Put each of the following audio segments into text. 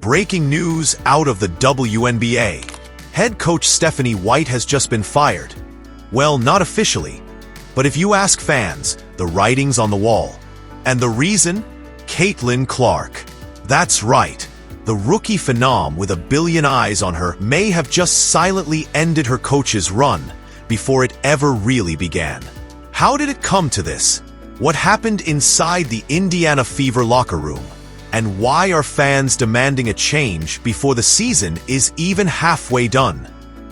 Breaking news out of the WNBA. Head coach Stephanie White has just been fired. Well, not officially, but if you ask fans, the writing's on the wall. And the reason? Caitlin Clark. That's right. The rookie phenom with a billion eyes on her may have just silently ended her coach's run before it ever really began. How did it come to this? What happened inside the Indiana Fever locker room? And why are fans demanding a change before the season is even halfway done?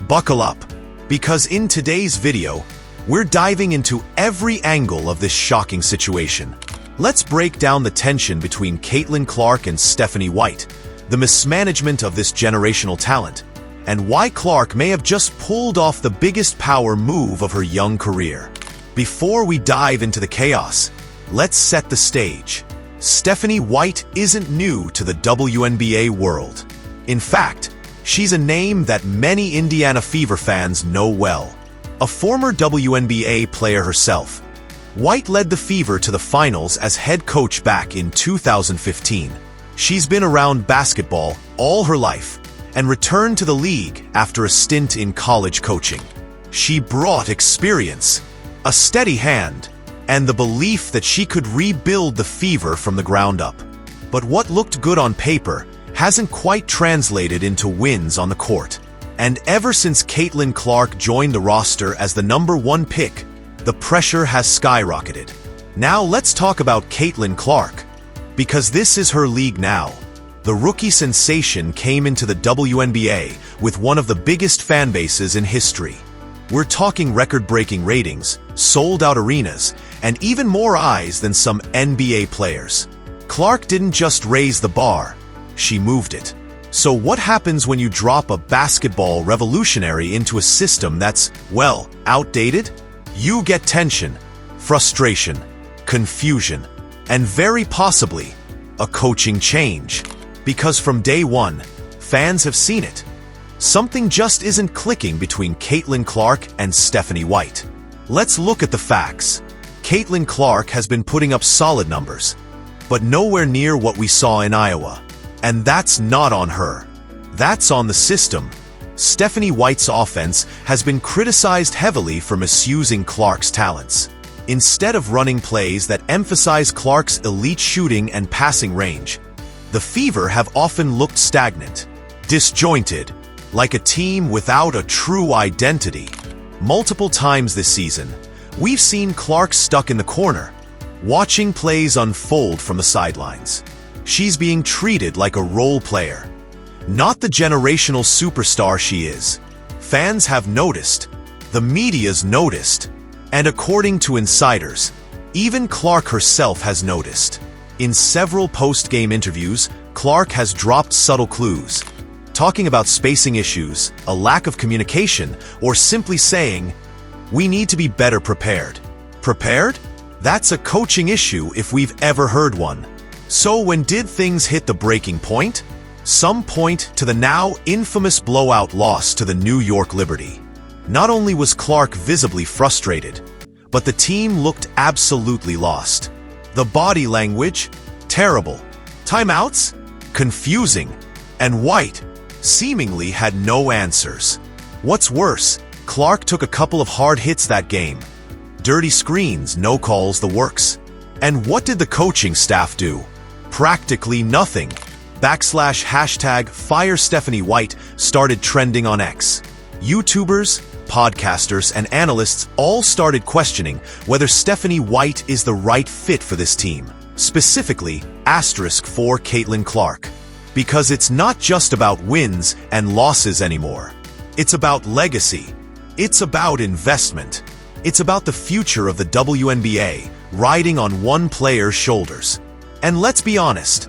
Buckle up, because in today's video, we're diving into every angle of this shocking situation. Let's break down the tension between Caitlin Clark and Stephanie White, the mismanagement of this generational talent, and why Clark may have just pulled off the biggest power move of her young career. Before we dive into the chaos, let's set the stage. Stephanie White isn't new to the WNBA world. In fact, she's a name that many Indiana Fever fans know well. A former WNBA player herself, White led the Fever to the finals as head coach back in 2015. She's been around basketball all her life and returned to the league after a stint in college coaching. She brought experience, a steady hand, and the belief that she could rebuild the Fever from the ground up. But what looked good on paper hasn't quite translated into wins on the court. And ever since Caitlin Clark joined the roster as the #1 pick, the pressure has skyrocketed. Now let's talk about Caitlin Clark, because this is her league now. The rookie sensation came into the WNBA with one of the biggest fan bases in history. We're talking record-breaking ratings, sold-out arenas, and even more eyes than some NBA players. Clark didn't just raise the bar, she moved it. So what happens when you drop a basketball revolutionary into a system that's, well, outdated? You get tension, frustration, confusion, and very possibly a coaching change. Because from day one, fans have seen it. Something just isn't clicking between Caitlin Clark and Stephanie White. Let's look at the facts. Caitlin Clark has been putting up solid numbers, but nowhere near what we saw in Iowa. And that's not on her. That's on the system. Stephanie White's offense has been criticized heavily for misusing Clark's talents. Instead of running plays that emphasize Clark's elite shooting and passing range, the Fever have often looked stagnant, disjointed, like a team without a true identity. Multiple times this season, we've seen Clark stuck in the corner, watching plays unfold from the sidelines. She's being treated like a role player, not the generational superstar she is. Fans have noticed, the media's noticed, and according to insiders, even Clark herself has noticed. In several post-game interviews, Clark has dropped subtle clues, talking about spacing issues, a lack of communication, or simply saying, "We need to be better prepared." Prepared? That's a coaching issue if we've ever heard one. So when did things hit the breaking point? Some point to the now infamous blowout loss to the New York Liberty. Not only was Clark visibly frustrated, but the team looked absolutely lost. The body language? Terrible. Timeouts? Confusing. And White seemingly had no answers. What's worse, Clark took a couple of hard hits that game. Dirty screens, no calls, the works. And what did the coaching staff do? Practically nothing. /#Fire Stephanie White started trending on X. YouTubers, podcasters, and analysts all started questioning whether Stephanie White is the right fit for this team. Specifically, *for Caitlin Clark. Because it's not just about wins and losses anymore. It's about legacy. It's about investment. It's about the future of the WNBA riding on one player's shoulders. And let's be honest,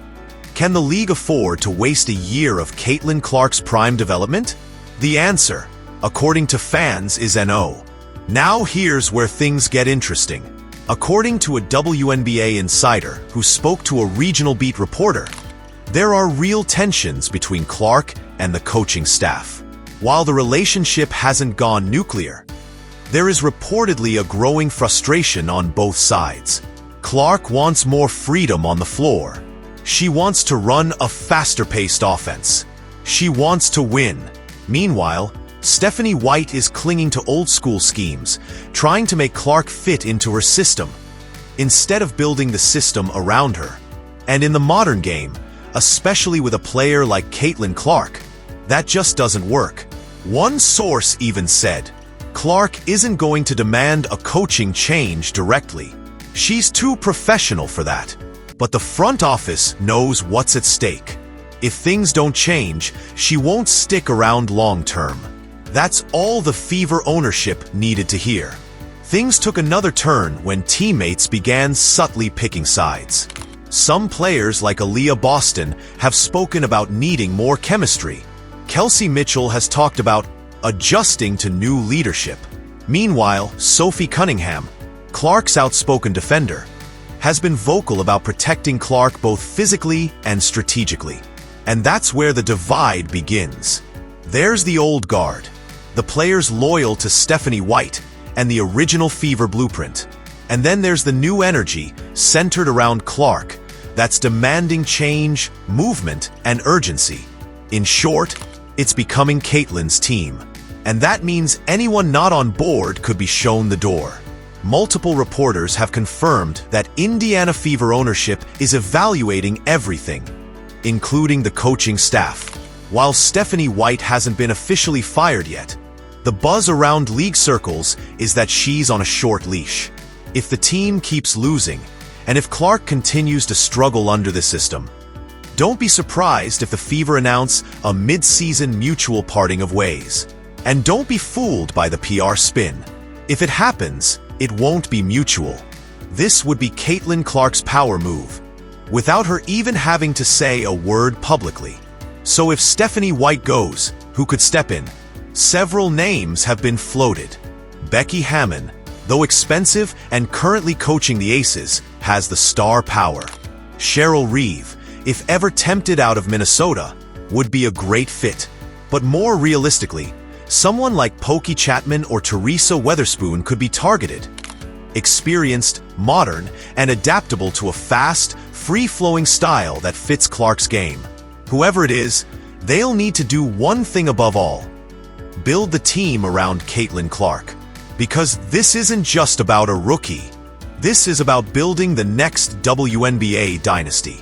can the league afford to waste a year of Caitlin Clark's prime development? The answer, according to fans, is no. Now here's where things get interesting. According to a WNBA insider who spoke to a regional beat reporter, there are real tensions between Clark and the coaching staff. While the relationship hasn't gone nuclear, there is reportedly a growing frustration on both sides. Clark wants more freedom on the floor, She wants to run a faster-paced offense. She wants to win. Meanwhile, Stephanie White is clinging to old-school schemes, trying to make Clark fit into her system, instead of building the system around her. And in the modern game, especially with a player like Caitlin Clark, that just doesn't work. One source even said, Clark isn't going to demand a coaching change directly. She's too professional for that. But the front office knows what's at stake. If things don't change, she won't stick around long-term. That's all the Fever ownership needed to hear. Things took another turn when teammates began subtly picking sides. Some players like Aaliyah Boston have spoken about needing more chemistry. Kelsey Mitchell has talked about adjusting to new leadership. Meanwhile, Sophie Cunningham, Clark's outspoken defender, has been vocal about protecting Clark both physically and strategically. And that's where the divide begins. There's the old guard, the players loyal to Stephanie White and the original Fever blueprint. And then there's the new energy centered around Clark that's demanding change, movement, and urgency. In short, it's becoming Caitlin's team. And that means anyone not on board could be shown the door. Multiple reporters have confirmed that Indiana Fever ownership is evaluating everything, including the coaching staff. While Stephanie White hasn't been officially fired yet, the buzz around league circles is that she's on a short leash. If the team keeps losing, and if Clark continues to struggle under the system, don't be surprised if the Fever announce a mid-season mutual parting of ways. And don't be fooled by the PR spin. If it happens, it won't be mutual. This would be Caitlin Clark's power move, without her even having to say a word publicly. So if Stephanie White goes, who could step in? Several names have been floated. Becky Hammon, though expensive and currently coaching the Aces, has the star power. Cheryl Reeve, if ever tempted out of Minnesota, would be a great fit. But more realistically, someone like Pokey Chapman or Teresa Weatherspoon could be targeted. Experienced, modern, and adaptable to a fast, free-flowing style that fits Clark's game. Whoever it is, they'll need to do one thing above all: build the team around Caitlin Clark. Because this isn't just about a rookie. This is about building the next WNBA dynasty.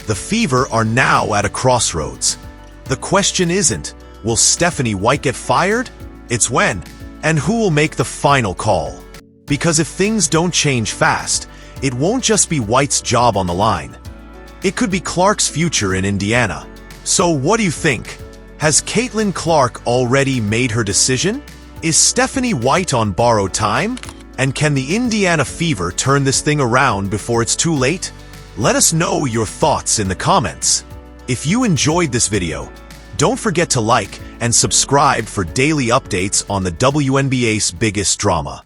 The Fever are now at a crossroads. The question isn't, will Stephanie White get fired? It's when, and who will make the final call. Because if things don't change fast, it won't just be White's job on the line. It could be Clark's future in Indiana. So what do you think? Has Caitlin Clark already made her decision? Is Stephanie White on borrowed time? And can the Indiana Fever turn this thing around before it's too late? Let us know your thoughts in the comments. If you enjoyed this video, don't forget to like and subscribe for daily updates on the WNBA's biggest drama.